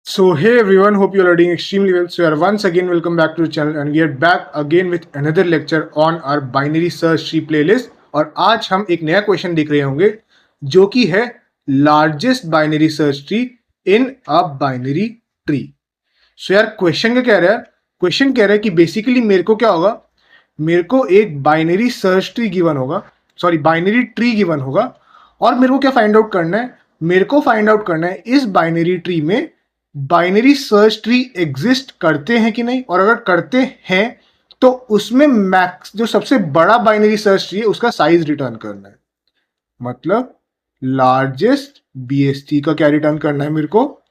So hey everyone, hope you are doing extremely well. So you are once again welcome back to the channel and we are back again with another lecture on our binary search tree playlist. और आज हम एक नया question देख रहे होंगे जो कि है largest binary search tree in a binary tree. So यार क्वेश्चन क्या कह रहा है? क्वेश्चन कह रहा है कि बेसिकली मेरे को क्या होगा, मेरे को एक बाइनरी सर्च ट्री गिवन होगा, सॉरी बाइनरी ट्री गिवन होगा और मेरे को क्या फाइंड आउट करना है? मेरे को फाइंड आउट करना है इस बाइनरी ट्री में बाइनरी सर्च ट्री एग्जिस्ट करते हैं कि नहीं, और अगर करते हैं तो उसमें मैक्स जो सबसे बड़ा बाइनरी सर्च ट्री है उसका साइज रिटर्न करना है. मतलब लार्जेस्ट बीएसटी का क्या रिटर्न करना है? मेरे को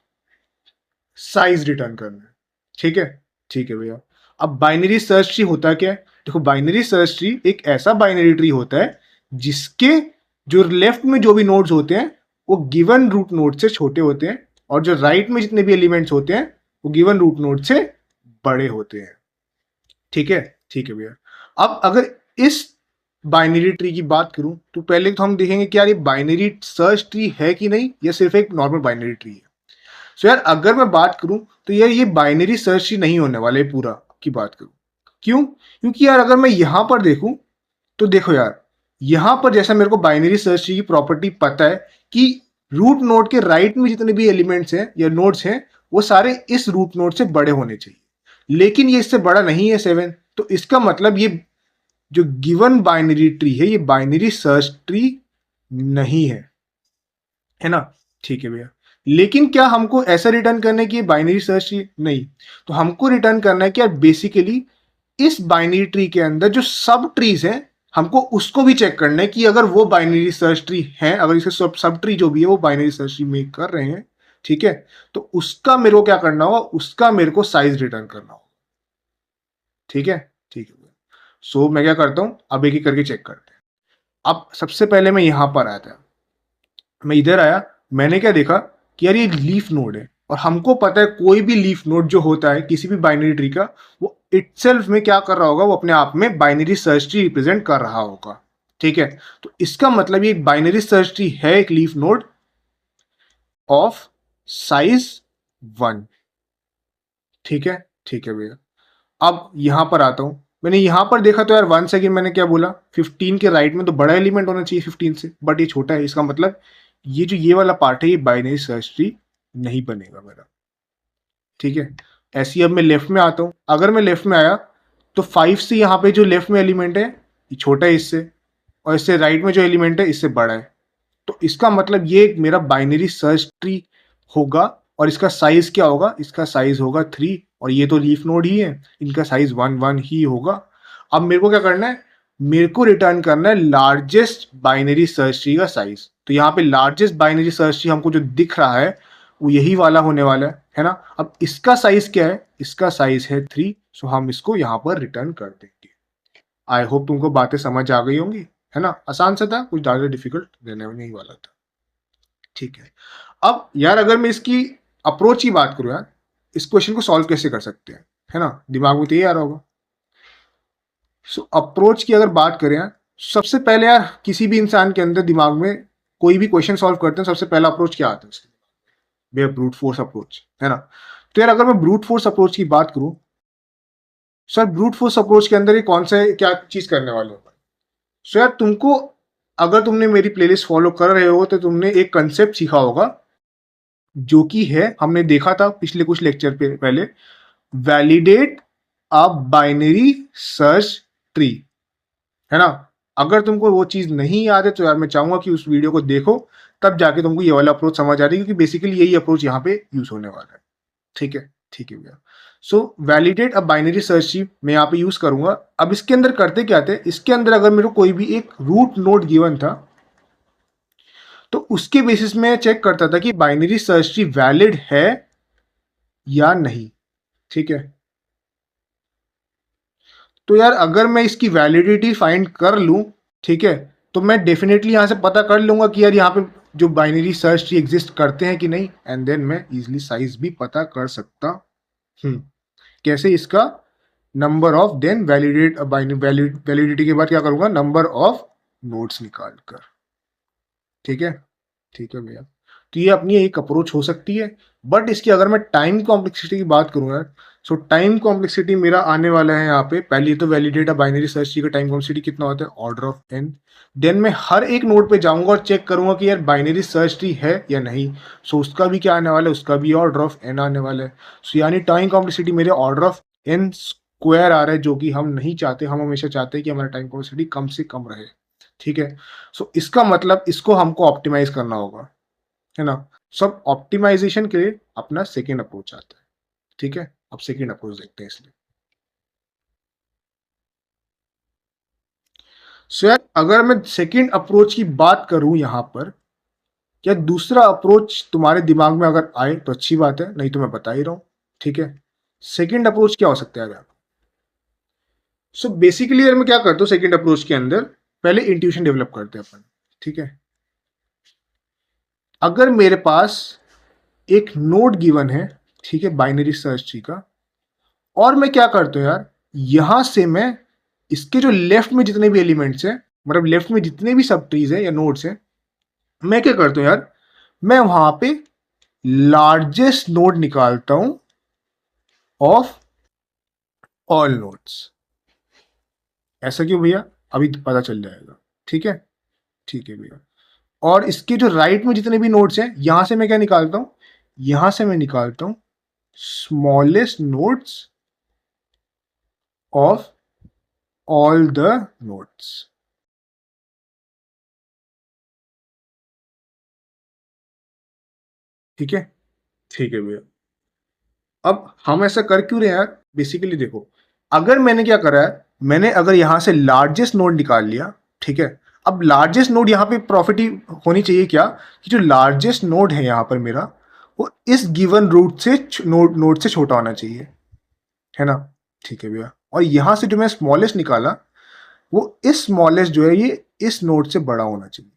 साइज रिटर्न करना है. ठीक है, ठीक है भैया. अब बाइनरी सर्च ट्री होता क्या है? देखो, बाइनरी सर्च ट्री एक ऐसा बाइनरी ट्री होता है जिसके जो लेफ्ट में जो भी नोड्स होते हैं वो गिवन रूट नोड से छोटे होते हैं और जो राइट में जितने भी एलिमेंट्स होते हैं वो गिवन रूट नोड से बड़े होते हैं. ठीक है, ठीक है भैया. अब अगर इस बाइनरी ट्री की बात करूं तो पहले तो हम देखेंगे कि यार ये बाइनरी सर्च ट्री है कि नहीं, या सिर्फ एक नॉर्मल बाइनरी ट्री है. सो यार अगर मैं बात करूं तो यार ये बाइनरी सर्च ट्री नहीं होने वाला है पूरा की बात करूं. क्यों? क्योंकि यार अगर मैं यहां पर देखूं तो देखो यार, यहां पर जैसा मेरे को बाइनरी सर्च ट्री की प्रॉपर्टी पता है कि रूट नोड के राइट में जितने भी एलिमेंट्स हैं या नोड्स हैं वो सारे इस रूट नोड से बड़े होने चाहिए, लेकिन ये इससे बड़ा नहीं है 7. तो इसका मतलब ये जो गिवन बाइनरी ट्री है ये बाइनरी सर्च ट्री नहीं है ना? ठीक है भैया. लेकिन क्या हमको ऐसा रिटर्न करना है कि ये बाइनरी सर्च ट्री नहीं? तो हमको रिटर्न करना है कि यार बेसिकली इस बाइनरी ट्री के अंदर जो सब ट्रीज हैं हमको उसको भी चेक करना है कि अगर वो बाइनरी सर्च ट्री है, अगर इसके सब ट्री जो भी है वो बाइनरी सर्च ट्री मेक कर रहे हैं, ठीक है, तो उसका मेरे को क्या करना होगा? उसका मेरे को साइज रिटर्न करना होगा. ठीक है, ठीक है. सो मैं क्या करता हूं, अब एक एक करके चेक करते हैं. अब सबसे पहले मैं यहां पर आया था, मैं इधर आया, मैंने क्या देखा कि यार ये लीफ नोड है और हमको पता है कोई भी लीफ नोड जो होता है किसी भी बाइनरी ट्री का वो इटसेल्फ में क्या कर रहा होगा, वो अपने आप में बाइनरी सर्च ट्री रिप्रेजेंट कर रहा होगा. ठीक है, तो इसका मतलब ये एक बाइनरी सर्च ट्री है, एक लीफ नोड ऑफ साइज 1. ठीक है, ठीक है भैया. अब यहां पर आता हूं, मैंने यहां पर देखा तो यार 1 सेकेंड मैंने क्या बोला, 15 के राइट में तो बड़ा एलिमेंट होना चाहिए 15 से, बट ये छोटा है. इसका मतलब ये जो ये वाला पार्ट है ये बाइनरी सर्च ट्री नहीं बनेगा मेरा. ठीक है, ऐसे ही अब मैं लेफ्ट में आता हूं. अगर मैं लेफ्ट में आया तो 5 से यहाँ पे जो लेफ्ट में एलिमेंट है ये छोटा है इससे, और इससे राइट में जो एलिमेंट है इससे बड़ा है. तो इसका मतलब ये एक मेरा बाइनरी सर्च ट्री होगा और इसका साइज क्या होगा? इसका साइज होगा 3, और ये तो लीफ नोड ही है, इनका साइज 1 ही होगा. अब मेरे को क्या करना है? मेरे को रिटर्न करना है लार्जेस्ट बाइनरी सर्च ट्री का साइज. तो यहाँ पे लार्जेस्ट बाइनरी सर्च ट्री हमको जो दिख रहा है वो यही वाला होने वाला है ना? अब इसका साइज क्या है? इसका साइज है 3. सो हम इसको यहाँ पर रिटर्न कर देंगे. आई होप तुमको बातें समझ आ गई होंगी, है ना? आसान सा था, कुछ ज़्यादा डिफिकल्ट रहने नहीं वाला था. ठीक है. अब यार अगर मैं इसकी अप्रोच की बात करूं यार, इस क्वेश्चन को सॉल्व कैसे कर सकते हैं, है ना? दिमाग में तो ये आ रहा होगा. सो अप्रोच की अगर बात करें यार, सबसे पहले यार किसी भी इंसान के अंदर दिमाग में कोई भी क्वेश्चन सॉल्व करते हैं सबसे पहला अप्रोच क्या आता है उसके? भैया ब्रूट फोर्स अप्रोच, है ना? तो यार अगर मैं ब्रूट फोर्स अप्रोच की बात करूं, सर ब्रूट फोर्स अप्रोच के अंदर ये कौन सा क्या चीज करने वाले हो? सो यार तुमको, अगर तुमने मेरी प्लेलिस्ट फॉलो कर रहे हो तो तुमने एक कंसेप्ट सीखा होगा जो कि है, हमने देखा था पिछले कुछ लेक्चर पे पहले, validate a binary search tree, है ना? अगर तुमको वो चीज नहीं याद है तो यार मैं चाहूंगा कि उस वीडियो को देखो, तब जाके तुमको ये वाला अप्रोच समझ आ रही है, क्योंकि बेसिकली यही अप्रोच यहाँ पे यूज होने वाला है. ठीक है, ठीक है भैया. So validate a binary search tree मैं यहाँ पे यूज करूंगा. अब इसके अंदर करते क्या थे, इसके अंदर अगर मेरे को कोई भी एक रूट नोड गिवन था तो उसके बेसिस में चेक करता था कि बाइनरी सर्च ट्री वैलिड है या नहीं. ठीक है, तो यार अगर मैं इसकी वैलिडिटी फाइंड कर लूं, ठीक है, तो मैं डेफिनेटली यहां से पता कर लूंगा कि यार यहाँ पे जो बाइनरी सर्च ट्री एग्जिस्ट करते हैं कि नहीं, एंड देन मैं इजिली साइज भी पता कर सकता हूं. कैसे? इसका number of, then validate validity के बाद क्या करूंगा? नंबर ऑफ नोड्स निकाल कर. ठीक है, ठीक है भैया. तो ये अपनी एक अप्रोच हो सकती है. बट इसकी अगर मैं टाइम कॉम्प्लेक्सिटी की बात करूँ यार, सो टाइम कॉम्प्लेक्सिटी मेरा आने वाला है यहाँ पे, पहले तो वैलिडेट बाइनरी सर्च ट्री का टाइम कॉम्प्लेक्सिटी कितना होता है, ऑर्डर ऑफ एन। देन मैं हर एक नोड पे जाऊंगा और चेक करूंगा कि यार बाइनरी सर्च ट्री है या नहीं। सो उसका भी क्या आने वाला है, उसका भी ऑर्डर ऑफ एन आने वाला है। सो यानी टाइम कॉम्प्लेक्सिटी मेरे ऑर्डर ऑफ एन स्क्वायर आ रहा है, जो कि हम नहीं चाहते। हम हमेशा चाहते हैं कि हमारा टाइम कॉम्प्लेक्सिटी कम से कम रहे। ठीक है, सो इसका मतलब इसको हमको ऑप्टिमाइज करना होगा, है ना। सब ऑप्टिमाइजेशन के लिए अपना सेकेंड अप्रोच आता है। ठीक है, अब सेकेंड अप्रोच देखते हैं इसलिए। सो यार अगर मैं सेकेंड अप्रोच की बात करूं यहां पर, क्या दूसरा अप्रोच तुम्हारे दिमाग में अगर आए तो अच्छी बात है, नहीं तो मैं बता ही रहा हूं। ठीक है, सेकेंड अप्रोच क्या हो सकता है यार। सो बेसिकली यार मैं क्या करता हूँ सेकेंड अप्रोच के अंदर, पहले इंट्यूशन डेवलप करते हैं अपन। ठीक है, अगर मेरे पास एक नोड गिवन है, ठीक है, बाइनरी सर्च ट्री का, और मैं क्या करता हूँ यार, यहां से मैं इसके जो लेफ्ट में जितने भी एलिमेंट्स हैं, मतलब लेफ्ट में जितने भी सब ट्रीज है या नोड्स हैं, मैं क्या करता हूँ यार, मैं वहां पे लार्जेस्ट नोड निकालता हूं ऑफ ऑल नोड्स। ऐसा क्यों भैया, अभी पता चल जाएगा। ठीक है, ठीक है भैया। और इसके जो राइट में जितने भी नोड्स हैं, यहां से मैं क्या निकालता हूं, यहां से मैं निकालता हूं smallest nodes of all the nodes. ठीक है, ठीक है भैया। अब हम ऐसा कर क्यों रहे हैं यार, बेसिकली देखो, अगर मैंने क्या करा है, मैंने अगर यहां से लार्जेस्ट नोड निकाल लिया, ठीक है, अब लार्जेस्ट नोड यहाँ पे प्रॉपर्टी होनी चाहिए क्या, कि जो लार्जेस्ट नोड है यहाँ पर मेरा, वो इस गिवन रूट से नोड से छोटा होना चाहिए, है ना। ठीक है भैया, और यहां से जो मैं स्मॉलेस्ट निकाला, वो इस स्मॉलेस्ट जो है ये इस नोड से बड़ा होना चाहिए।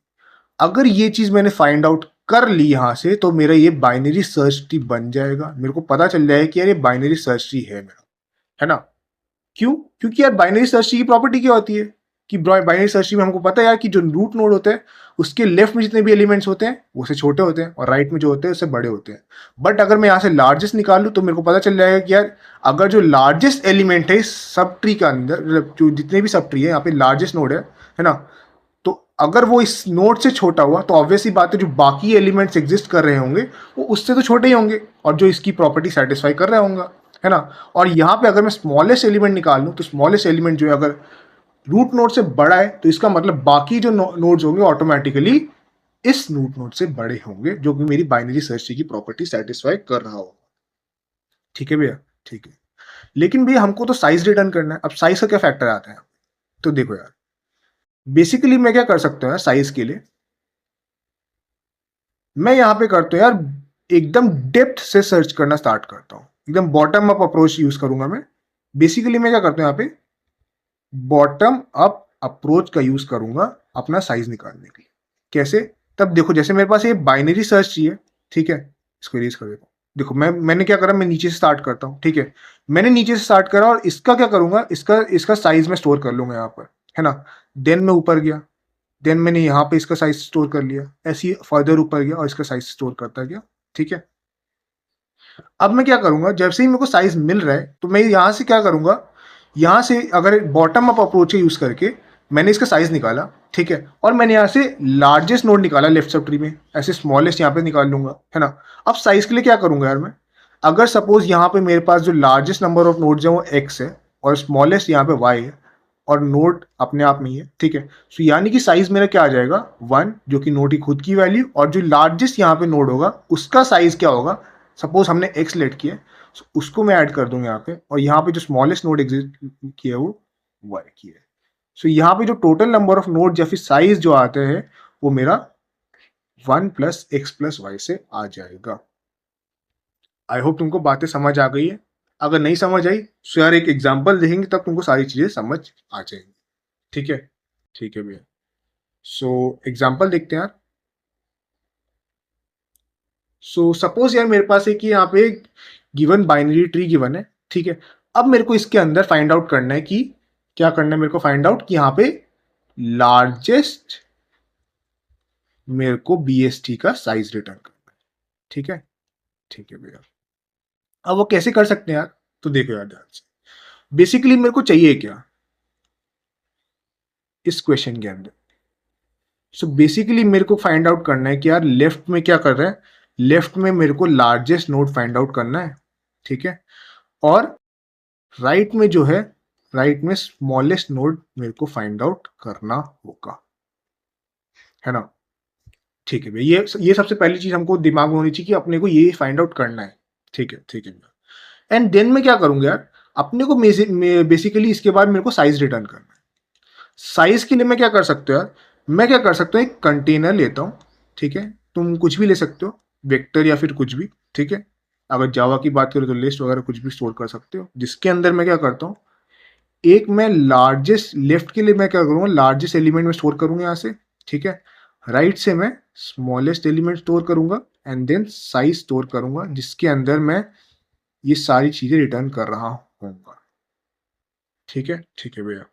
अगर ये चीज मैंने फाइंड आउट कर ली यहां से, तो मेरा ये बाइनरी सर्च ट्री बन जाएगा। मेरे को पता चल जाएगा कि यार ये बाइनरी सर्च ट्री है मेरा, है ना। क्यों, क्योंकि यार बाइनरी सर्च ट्री की प्रॉपर्टी क्या होती है, कि बाइनरी सर्च ट्री में हमको पता है यार कि जो रूट नोड होता है उसके लेफ्ट में जितने भी एलिमेंट्स होते हैं वो से छोटे होते हैं, और राइट में जो होते हैं उससे बड़े होते हैं। बट अगर मैं यहाँ से लार्जेस्ट निकाल लूँ, तो मेरे को पता चल जाएगा कि यार अगर जो लार्जेस्ट एलिमेंट है इस सब ट्री का अंदर, मतलब जो जितने भी सब ट्री है यहाँ पे लार्जेस्ट नोड है ना, तो अगर वो इस नोड से छोटा हुआ, तो ऑब्वियसली बात है जो बाकी एलिमेंट्स एग्जिस्ट कर रहे होंगे वो उससे तो छोटे ही होंगे, और जो इसकी प्रॉपर्टी सेटिस्फाई कर रहा होगा, है ना। और यहाँ पे अगर मैं स्मॉलेस्ट एलिमेंट निकाल लूँ, तो स्मॉलेस्ट एलिमेंट जो है अगर रूट नोड से बड़ा है, तो इसका मतलब बाकी जो नोड्स होंगे ऑटोमेटिकली इस रूट नोड से बड़े होंगे, जो कि मेरी बाइनरी सर्च ट्री की प्रॉपर्टी सेटिस्फाई कर रहा होगा। ठीक है भैया, ठीक है। लेकिन भैया हमको तो साइज रिटर्न करना है। अब साइज का क्या फैक्टर आता है, तो देखो यार, बेसिकली मैं क्या कर सकता हूँ यार साइज के लिए, मैं यहाँ पे करता हूँ यार एकदम डेप्थ से सर्च करना स्टार्ट करता हूँ, एकदम बॉटम अप अप्रोच यूज करूंगा मैं। बेसिकली मैं क्या करता हूँ यहाँ पे बॉटम अप अप्रोच का यूज करूंगा अपना साइज निकालने के लिए। कैसे, तब देखो जैसे मेरे पास ये बाइनरी सर्च चाहिए, ठीक है, इसको इरेज कर देता हूँ। देखो मैंने क्या करा, मैं नीचे से स्टार्ट करता हूँ, ठीक है, मैंने नीचे से स्टार्ट करा, और इसका क्या करूंगा, इसका इसका साइज मैं स्टोर कर लूंगा यहाँ पर, है ना। देन मैं ऊपर गया, देन मैंने यहाँ पे इसका साइज स्टोर कर लिया, ऐसे ही फर्दर ऊपर गया और इसका साइज स्टोर करता गया। ठीक है, अब मैं क्या करूंगा, जैसे ही मेरे को साइज मिल रहा है, तो मैं यहाँ से क्या करूंगा, यहाँ से अगर बॉटम अप अप्रोच यूज करके मैंने इसका साइज निकाला, ठीक है, और मैंने यहाँ से लार्जेस्ट नोड निकाला लेफ्ट सब ट्री में, ऐसे स्मॉलेस्ट यहाँ पे निकाल लूंगा, है ना। अब साइज के लिए क्या करूंगा यार मैं, अगर सपोज यहाँ पे मेरे पास जो लार्जेस्ट नंबर ऑफ नोड्स है वो एक्स है, और स्मॉलेस्ट यहाँ पे वाई है, और नोड अपने आप नहीं है, ठीक है, सो यानी कि साइज मेरा क्या आ जाएगा, वन, जो कि नोड की खुद की वैल्यू, और जो लार्जेस्ट यहाँ पे नोड होगा उसका साइज क्या होगा, सपोज हमने एक्स लेट किया, so उसको मैं ऐड कर दूंगा यहाँ पे, और यहाँ पे जो स्मॉलेस्ट नोड एग्जिस्ट किया है वो वाई की है। सो यहाँ पे जो टोटल नंबर ऑफ नोड या फिर साइज जो आते हैं वो मेरा one plus X plus Y से आ जाएगा। आई होप तुमको बातें समझ आ गई है। अगर नहीं समझ आई तो यार एक एग्जाम्पल देखेंगे तब तुमको सारी चीजें समझ आ जाएंगी। ठीक है, ठीक है भैया। सो एग्जाम्पल देखते हैं यार। सो सपोज यार मेरे पास एक यहाँ पे गिवन बाइनरी ट्री गिवन है, ठीक है। अब मेरे को इसके अंदर फाइंड आउट करना है कि क्या करना है, मेरे को फाइंड आउट कि यहाँ पे लार्जेस्ट मेरे को बीएसटी का साइज रिटर्न करना है। ठीक है, ठीक है भैया। अब वो कैसे कर सकते हैं यार, तो देखो यार ध्यान से, बेसिकली मेरे को चाहिए क्या इस क्वेश्चन के अंदर। सो बेसिकली मेरे को फाइंड आउट करना है कि यार लेफ्ट में क्या कर रहा है, लेफ्ट में मेरे को लार्जेस्ट नोड फाइंड आउट करना है, ठीक है, और राइट में जो है, राइट में स्मॉलेस्ट नोड मेरे को फाइंड आउट करना होगा, है ना। ठीक है भैया, ये सबसे पहली चीज हमको दिमाग में होनी चाहिए कि अपने को ये फाइंड आउट करना है। ठीक है, ठीक है भैया। एंड देन मैं क्या करूंगा यार, अपने को बेसिकली इसके बाद मेरे को साइज रिटर्न करना है। साइज के लिए मैं क्या कर सकता हूँ यार, मैं क्या कर सकता हूँ, एक कंटेनर लेता हूँ, ठीक है, तुम कुछ भी ले सकते हो, वेक्टर या फिर कुछ भी, ठीक है। अगर जावा की बात करो तो लिस्ट वगैरह कुछ भी स्टोर कर सकते हो, जिसके अंदर मैं क्या करता हूँ, एक मैं लार्जेस्ट, लेफ्ट के लिए मैं क्या करूँगा, लार्जेस्ट एलिमेंट में स्टोर करूँगा यहाँ से, ठीक है। राइट से मैं स्मॉलेस्ट एलिमेंट स्टोर करूँगा एंड देन साइज स्टोर करूँगा, जिसके अंदर मैं ये सारी चीज़ें रिटर्न कर रहा हूँगा। ठीक है, ठीक है भैया।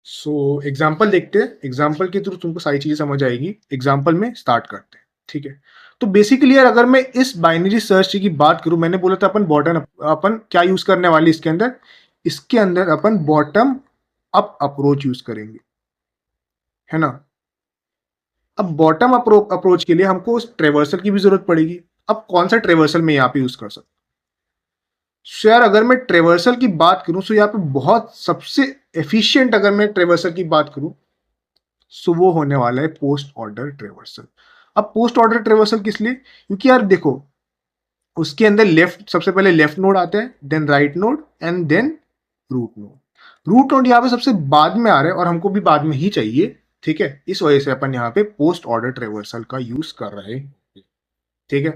सो एग्जाम्पल देखते हैं, एग्जाम्पल के थ्रू तुमको सारी चीजें समझ आएगी। एग्जाम्पल में स्टार्ट करते हैं, ठीक है। तो बेसिकली यार अगर मैं इस बाइनरी सर्च की बात करूं, मैंने बोला था अपन बॉटम, अपन क्या यूज करने वाले इसके अंदर, इसके अंदर अपन बॉटम अप अप्रोच यूज करेंगे, है ना। अब बॉटम अप्रोच के लिए हमको ट्रेवर्सल की भी जरूरत पड़ेगी। अब कौन सा ट्रेवर्सल में यहाँ पे यूज कर सकता हूं, सो यार अगर मैं ट्रेवर्सल की बात करूं, सो यहाँ पे बहुत सबसे एफिशिएंट अगर मैं ट्रेवर्सल की बात करूं, सो वो होने वाला है पोस्ट ऑर्डर ट्रेवर्सल। अब पोस्ट ऑर्डर ट्रेवर्सल किस लिए, क्योंकि यार देखो उसके अंदर लेफ्ट, सबसे पहले लेफ्ट नोड आता है, then right node and then root node. Root node यहाँ पे सबसे बाद में आ रहा है और हमको भी बाद में ही चाहिए, ठीक है। इस वजह से अपन यहाँ पे पोस्ट ऑर्डर ट्रेवर्सल का यूज कर रहे हैं, ठीक है।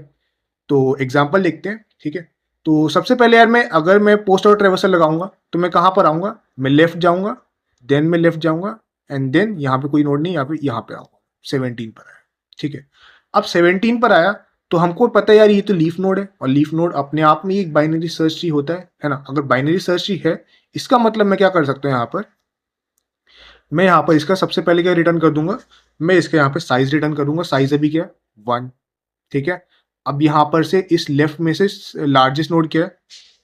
तो एग्जाम्पल देखते हैं, ठीक है। तो सबसे पहले यार मैं, अगर मैं पोस्ट ऑर्डर ट्रेवर्सल लगाऊंगा तो मैं कहाँ पर आऊंगा, मैं लेफ्ट जाऊंगा, देन मैं लेफ्ट जाऊंगा एंड देन यहाँ पे कोई नोड नहीं, यहाँ पे आऊंगा, 17 पर आया, ठीक है। अब 17 पर आया तो हमको पता है यार ये तो लीफ नोड है, और लीफ नोड अपने आप में एक बाइनरी सर्च ट्री होता है ना। अगर बाइनरी सर्च ट्री है, इसका मतलब मैं क्या कर सकता हूँ यहाँ पर, मैं यहाँ पर इसका सबसे पहले क्या रिटर्न कर दूंगा, मैं इसका यहाँ पे साइज रिटर्न करूंगा। साइज अभी क्या है, 1, ठीक है। अब यहाँ पर से इस लेफ्ट में से लार्जेस्ट नोड क्या है,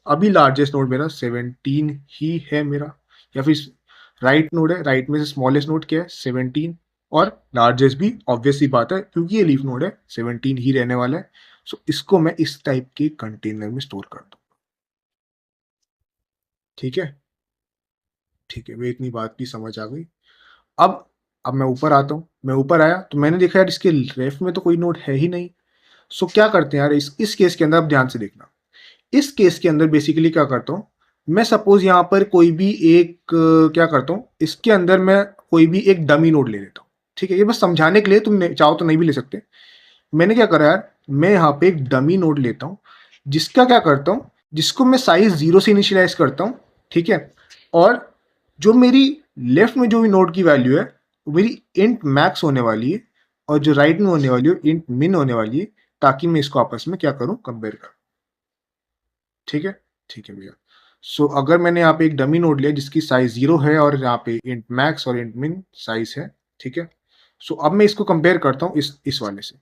अभी लार्जेस्ट नोड मेरा 17 ही है मेरा, या फिर राइट नोड है, राइट में से स्मॉलेस्ट नोड क्या है 17, और लार्जेस्ट भी ऑब्वियस सी बात है क्योंकि ये लीफ नोड है, 17 ही रहने वाला है। सो इसको मैं इस टाइप के कंटेनर में स्टोर कर दूँ, ठीक है, ठीक है। वे इतनी बात की समझ आ गई। अब मैं ऊपर आता हूँ, मैं ऊपर आया तो मैंने देखा यार इसके लेफ्ट में तो कोई नोड है ही नहीं। सो क्या करते हैं यार, इस केस के अंदर आप ध्यान से देखना, इस केस के अंदर बेसिकली क्या करता हूँ, मैं सपोज यहाँ पर कोई भी एक क्या करता हूँ, इसके अंदर मैं कोई भी एक डमी नोड ले लेता हूँ, ठीक है। ये बस समझाने के लिए, तुम चाहो तो नहीं भी ले सकते। मैंने क्या करा यार, मैं यहाँ पे एक डमी नोड लेता हूँ, जिसका क्या करता हूँ, जिसको मैं साइज 0 से इनिशियलाइज करता हूँ, ठीक है। और जो मेरी लेफ्ट में जो भी नोड की वैल्यू है वो मेरी इंट मैक्स होने वाली है, और जो राइट में होने वाली है इंट मिन होने वाली है, ताकि मैं इसको आपस में क्या करूँ, कंपेयर करूँ, ठीक है, ठीक है भैया। सो अगर मैंने यहाँ पे एक डमी नोड लिया जिसकी साइज 0 है और यहाँ पे इंट मैक्स और इंट मिन साइज है, ठीक है। सो अब मैं इसको कंपेयर करता हूँ इस वाले से।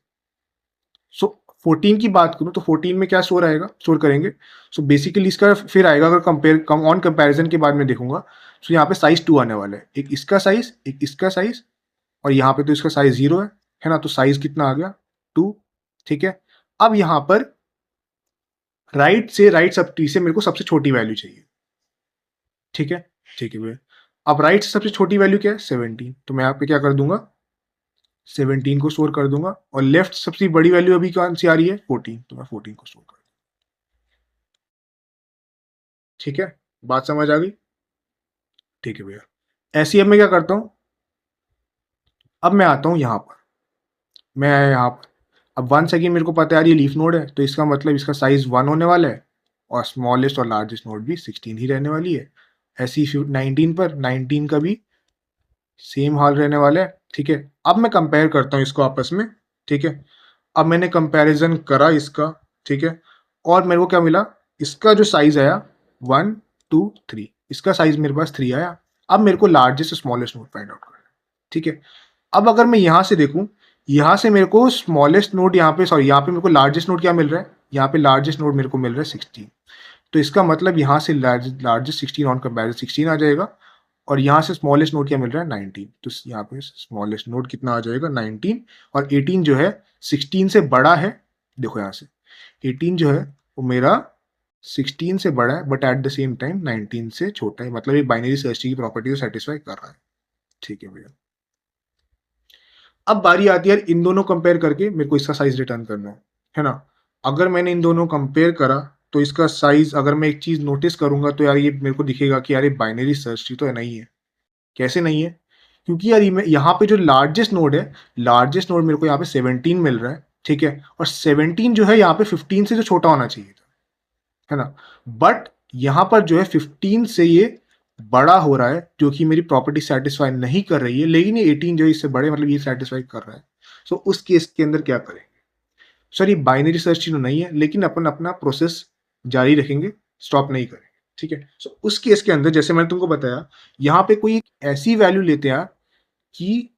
सो 14 की बात करूँ तो 14 में क्या स्टोर आएगा, स्टोर करेंगे। सो बेसिकली इसका फिर आएगा, अगर ऑन कंपैरिजन के बाद में देखूंगा, सो यहाँ पे साइज 2 आने वाला है, एक इसका साइज, एक इसका साइज, और यहाँ पे तो इसका साइज 0 है ना, तो साइज कितना आ गया, 2, ठीक है। अब यहाँ पर राइट सब ट्री से मेरे को सबसे छोटी वैल्यू चाहिए, ठीक है, ठीक है भैया। अब राइट से सबसे छोटी वैल्यू क्या है, 17, तो मैं यहाँ पे क्या कर दूंगा, 17 को स्टोर कर दूंगा, और लेफ्ट सबसे बड़ी वैल्यू अभी कौन सी आ रही है, 14, तो मैं 14 को स्टोर कर दूंगा, ठीक है। बात समझ आ गई, ठीक है भैया। ऐसे ही अब मैं क्या करता हूँ, अब मैं आता हूँ यहाँ पर, मैं आया यहाँ पर। अब 1 मेरे को पता है यार ये लीफ नोड है, तो इसका मतलब इसका साइज 1 होने वाला है, और स्मॉलेस्ट और लार्जेस्ट नोड भी 16 ही रहने वाली है। ऐसी 19 पर 19 का भी सेम हाल रहने वाला है, ठीक है। अब मैं कंपेयर करता हूँ इसको आपस में, ठीक है। अब मैंने कंपैरिजन करा इसका, ठीक है, और मेरे को क्या मिला, इसका जो साइज आया 1 2 3, इसका साइज मेरे पास 3 आया। अब मेरे को largest smallest node find out करना है, ठीक है। अब अगर मैं यहाँ से देखूँ, यहाँ से मेरे को स्मॉलेस्ट नोड यहाँ पे, सॉरी यहाँ पे मेरे को लार्जेस्ट नोड क्या मिल रहा है, यहाँ पे लार्जेस्ट नोड मेरे को मिल रहा है 16। तो इसका मतलब यहाँ से लार्जेस्ट 16 ऑन कंपेरिजन 16 आ जाएगा, और यहाँ से स्मॉलेस्ट नोड क्या मिल रहा है 19। तो यहाँ पे स्मॉलेस्ट नोड कितना आ जाएगा 19, और 18 जो है 16 से बड़ा है। देखो यहाँ से 18 जो है वो मेरा 16 से बड़ा है, but at the same time 19 से छोटा है, मतलब ये बाइनरी सर्च की प्रॉपर्टी को सेटिस्फाई कर रहा है। ठीक है भैया, अब बारी आती है यार इन दोनों कंपेयर करके मेरे को इसका साइज रिटर्न करना है ना। अगर मैंने इन दोनों कंपेयर करा तो इसका साइज, अगर मैं एक चीज नोटिस करूंगा तो यार ये मेरे को दिखेगा कि यार ये बाइनरी सर्च ट्री तो नहीं है। कैसे नहीं है? क्योंकि यार यहाँ पे जो लार्जेस्ट नोड है, लार्जेस्ट नोड मेरे को यहाँ पे 17 मिल रहा है, ठीक है, और 17 जो है यहाँ पे 15 से जो छोटा होना चाहिए था, है ना। बट यहाँ पर जो है 15 से ये बड़ा हो रहा है, जो कि मेरी प्रॉपर्टी सेटिस्फाई नहीं कर रही है, लेकिन ये 18 जो है इससे बड़े, मतलब ये सेटिस्फाई कर रहा है। सो उस केस के अंदर क्या करें? सर ये बाइनरी सर्च तो नहीं है, लेकिन अपन अपना प्रोसेस जारी रखेंगे, स्टॉप नहीं करेंगे, ठीक है। सो उस केस के अंदर जैसे मैंने तुमको बताया, यहाँ पे कोई एक ऐसी वैल्यू लेते हैं कि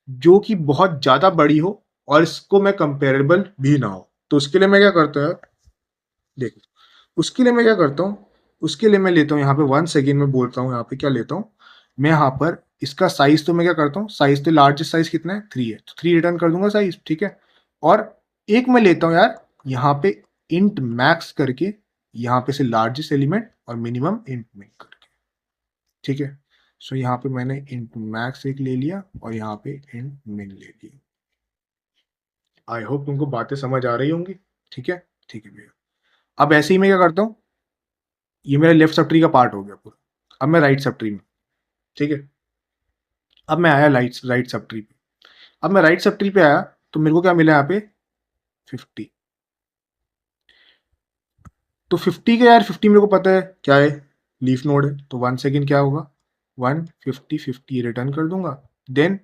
जो कि बहुत ज्यादा बड़ी हो और इसको मैं कंपेरेबल भी ना हो। तो उसके लिए मैं क्या करता है, देखो उसके लिए मैं क्या करता हूँ, उसके लिए मैं लेता हूँ यहाँ पे, वन सेकेंड में बोलता हूँ यहाँ पे क्या लेता हूँ मैं। यहाँ पर इसका साइज तो मैं क्या करता हूँ, साइज तो लार्जेस्ट साइज कितना है 3 है, तो 3 रिटर्न कर दूंगा साइज, ठीक है। और एक मैं लेता हूँ यार यहाँ पे इंट मैक्स करके, यहाँ पे से लार्जेस्ट एलिमेंट और मिनिमम इंट मिन करके, ठीक है। सो यहाँ पे मैंने इंट मैक्स एक ले लिया और यहाँ पे इंट मिन ले लिया। आई होप तुमको बातें समझ आ रही होंगी, ठीक है। ठीक है भैया, अब ऐसे ही मैं क्या करता हूँ, ये मेरा लेफ्ट सब ट्री का पार्ट हो गया पूरा। अब मैं राइट सब ट्री में, ठीक है। अब मैं आया राइट सब ट्री पे। अब मैं राइट सब ट्री पे आया तो मेरे को क्या मिला यहाँ पे 50। तो 50 का यार 50 मेरे को पता है क्या है, लीफ नोड है। तो वन सेकेंड क्या होगा, 150 रिटर्न कर दूंगा। देन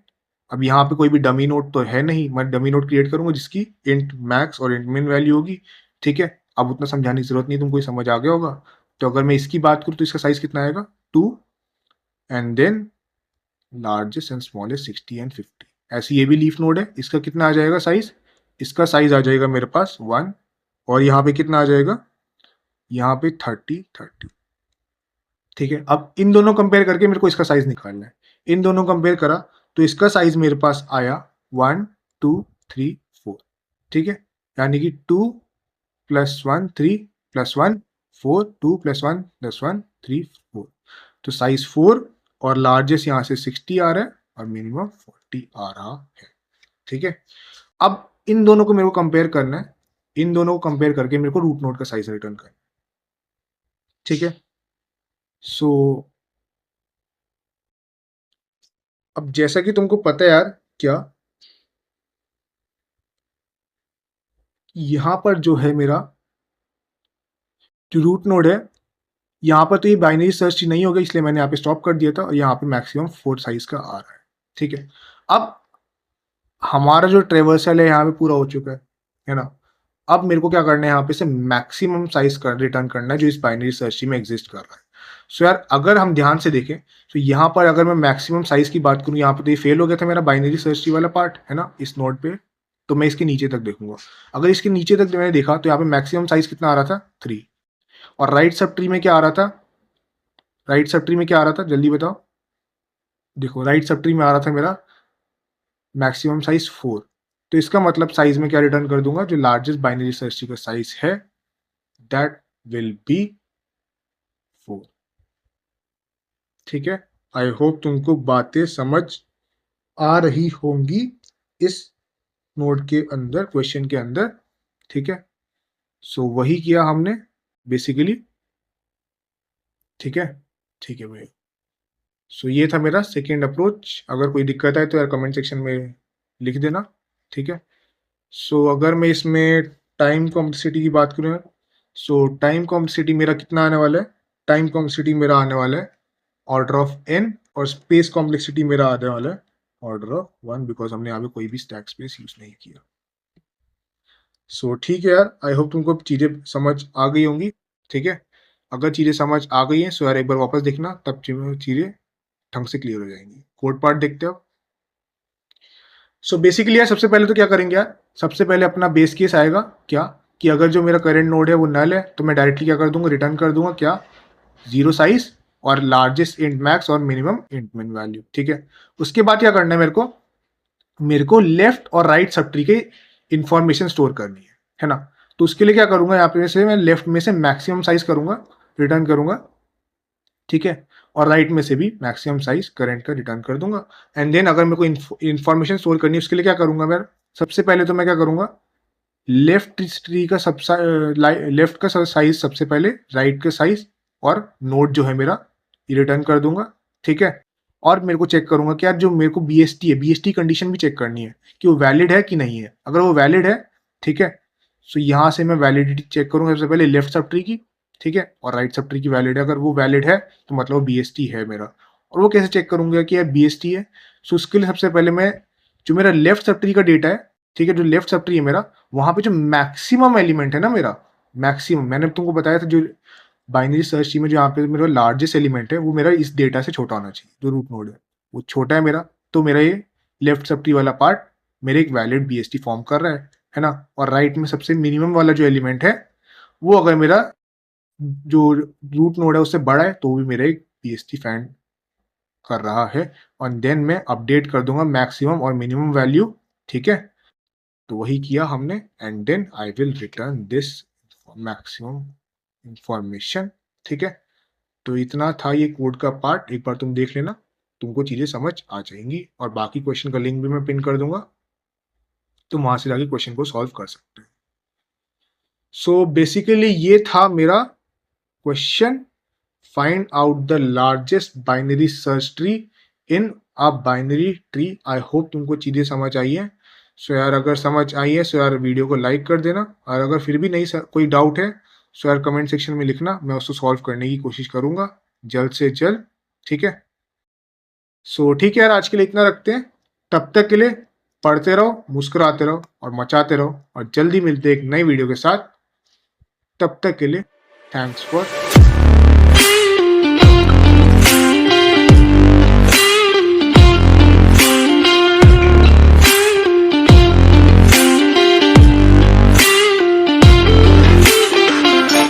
अब यहाँ पे कोई भी डमी नोड तो है नहीं, मैं डमी नोड क्रिएट करूंगा जिसकी इंट मैक्स और इंट मिन वैल्यू होगी, ठीक है। अब उतना समझाने की जरूरत नहीं, तुमको समझ आ गया होगा। तो अगर मैं इसकी बात करूँ तो इसका साइज कितना आएगा 2, and then largest and smallest 60 and 50। ऐसे ये भी लीफ नोड है, इसका कितना आ जाएगा साइज, इसका साइज आ जाएगा मेरे पास 1, और यहाँ पे कितना आ जाएगा, यहाँ पे 30। ठीक है। अब इन दोनों कंपेयर करके मेरे को इसका साइज निकालना है। इन दोनों कंपेयर करा तो इसका साइज मेरे पास आया 1 2 3 4, ठीक है। यानी कि 2 + 1 3 + 1 4, 2 + 1 + 1 3 4। तो साइज 4 और लार्जेस्ट यहाँ से 60 आ रहा है और मिनिमम 40 आ रहा है, ठीक है। अब इन दोनों को मेरे को कंपेयर करना है, इन दोनों को कंपेयर करके मेरे को रूट नोड का साइज रिटर्न करना है, ठीक है। सो अब जैसा कि तुमको पता है यार, क्या यहाँ पर जो है मेरा जो रूट नोड है, यहाँ पर तो ये बाइनरी सर्च नहीं होगा, इसलिए मैंने यहाँ पे स्टॉप कर दिया था, और यहाँ पे मैक्सिमम 4 साइज का आ रहा है, ठीक है। अब हमारा जो ट्रेवर्सल है यहाँ पे पूरा हो चुका है ना। अब मेरे को क्या करना है, यहाँ पे से मैक्सिमम साइज का रिटर्न करना है जो इस बाइनरी सर्च में एग्जिस्ट कर रहा है। सो यार अगर हम ध्यान से देखें तो यहाँ पर अगर मैं मैक्सिमम साइज की बात करूँ, यहाँ पे तो ये फेल हो गया था मेरा बाइनरी सर्च वाला पार्ट, है ना, इस नोड पे। तो मैं इसके नीचे तक देखूंगा, अगर इसके नीचे तक मैंने देखा तो यहाँ पे मैक्सिमम साइज कितना आ रहा था 3। और राइट सब ट्री में क्या आ रहा था, राइट सब ट्री में क्या आ रहा था जल्दी बताओ। देखो राइट सब ट्री में आ रहा था मेरा मैक्सिमम साइज 4। तो इसका मतलब साइज में क्या रिटर्न कर दूंगा, जो लार्जेस्ट बाइनरी सर्च ट्री का साइज है दैट विल बी 4, ठीक है। आई होप तुमको बातें समझ आ रही होंगी इस नोड के अंदर, क्वेश्चन के अंदर, ठीक है। सो वही किया हमने बेसिकली, ठीक है। ठीक है भैया, सो ये था मेरा सेकेंड अप्रोच। अगर कोई दिक्कत है तो यार कमेंट सेक्शन में लिख देना, ठीक है। सो अगर मैं इसमें टाइम कॉम्प्लेक्सिटी की बात करूँ, सो टाइम कॉम्प्लेक्सिटी मेरा कितना आने वाला है, टाइम कॉम्प्लेक्सिटी मेरा आने वाला है ऑर्डर ऑफ n, और स्पेस कॉम्प्लेक्सिटी मेरा आने वाला है ऑर्डर ऑफ 1, बिकॉज हमने यहाँ पे कोई भी स्टैक स्पेस यूज नहीं किया। सो ठीक है यार, आई होप तुमको चीज़ें समझ आ गई होंगी, ठीक है। अगर चीज़ें समझ आ गई हैं सो यार एक बार वापस देखना, तब चीज़ें ढंग से क्लियर हो जाएंगी। कोड पार्ट देखते हो। सो बेसिकली यार सबसे पहले तो क्या करेंगे यार, सबसे पहले अपना बेस केस आएगा क्या, कि अगर जो मेरा करंट नोड है वो नल है तो मैं डायरेक्टली क्या कर दूंगा, रिटर्न कर दूंगा क्या, जीरो साइज और लार्जेस्ट इंट मैक्स और मिनिमम इंट मिन वैल्यू। ठीक है, उसके बाद क्या करना है मेरे को लेफ्ट और राइट सब ट्री के इंफॉर्मेशन स्टोर करनी है ना। तो उसके लिए क्या करूंगा, यहाँ पे से मैं लेफ्ट में से मैक्सिमम साइज करूंगा, रिटर्न करूंगा। ठीक है, और राइट में से भी मैक्सिमम साइज करंट का रिटर्न कर दूंगा। एंड देन अगर मेरे को इन्फॉर्मेशन स्टोर करनी है उसके लिए क्या करूंगा मैं, सबसे पहले तो मैं क्या करूंगा, लेफ्ट ट्री का सब लेफ्ट का साइज सबसे पहले, राइट का साइज और नोड जो है मेरा ये रिटर्न कर दूंगा। ठीक है, और मेरे को चेक करूंगा कि यार जो मेरे को बीएसटी है, बीएसटी कंडीशन भी चेक करनी है कि वो वैलिड है कि नहीं है। अगर वो वैलिड है, ठीक है, सो यहाँ से मैं वैलिडिटी चेक करूंगा सबसे पहले लेफ्ट सब ट्री की, ठीक है, और राइट सब ट्री की वैलिड है। अगर वो वैलिड है तो मतलब बीएसटी है मेरा। और वो कैसे चेक करूंगा कि यार बीएसटी है, सो उसके लिए सबसे पहले मैं जो मेरा लेफ्ट सब ट्री का डेटा है, ठीक है, जो लेफ्ट सब ट्री है मेरा, वहां पे जो मैक्सिमम एलिमेंट है ना मेरा, मैक्सिमम मैंने तुमको बताया था जो बाइनरी सर्च ट्री में जो यहाँ पे मेरा लार्जेस्ट एलिमेंट है वो मेरा इस डेटा से छोटा होना चाहिए, जो रूट नोड है वो छोटा है मेरा, तो मेरा ये लेफ्ट सब ट्री वाला पार्ट मेरे एक वैलिड बीएसटी फॉर्म कर रहा है ना। और राइट में सबसे मिनिमम वाला जो एलिमेंट है वो अगर मेरा जो रूट नोड है उससे बड़ा है तो भी मेरा एक बीएसटी फाइंड कर रहा है। और देन मैं अपडेट कर दूंगा मैक्सिमम और मिनिमम वैल्यू। ठीक है, तो वही किया हमने, and then I will return this maximum information. ठीक है, तो इतना था ये कोड का पार्ट, एक बार तुम देख लेना, तुमको चीजें समझ आ जाएंगी। और बाकी क्वेश्चन का लिंक भी मैं पिन कर दूंगा, तुम वहां से जाके क्वेश्चन को सॉल्व कर सकते हो। सो बेसिकली ये था मेरा question, find out the largest binary search tree in a binary tree. I hope तुमको चीजें समझ आई है। सो यार अगर समझ आई है सो यार वीडियो को लाइक कर देना, और अगर फिर भी नहीं कोई डाउट है सो यार कमेंट सेक्शन में लिखना, मैं उसको सॉल्व करने की कोशिश करूंगा जल्द से जल्द। ठीक है, सो ठीक है यार, आज के लिए इतना रखते हैं। तब तक के लिए पढ़ते रहो, मुस्कुराते रहो और मचाते रहो, और जल्दी मिलते हैं एक नई वीडियो के साथ। तब तक के लिए थैंक्स फॉर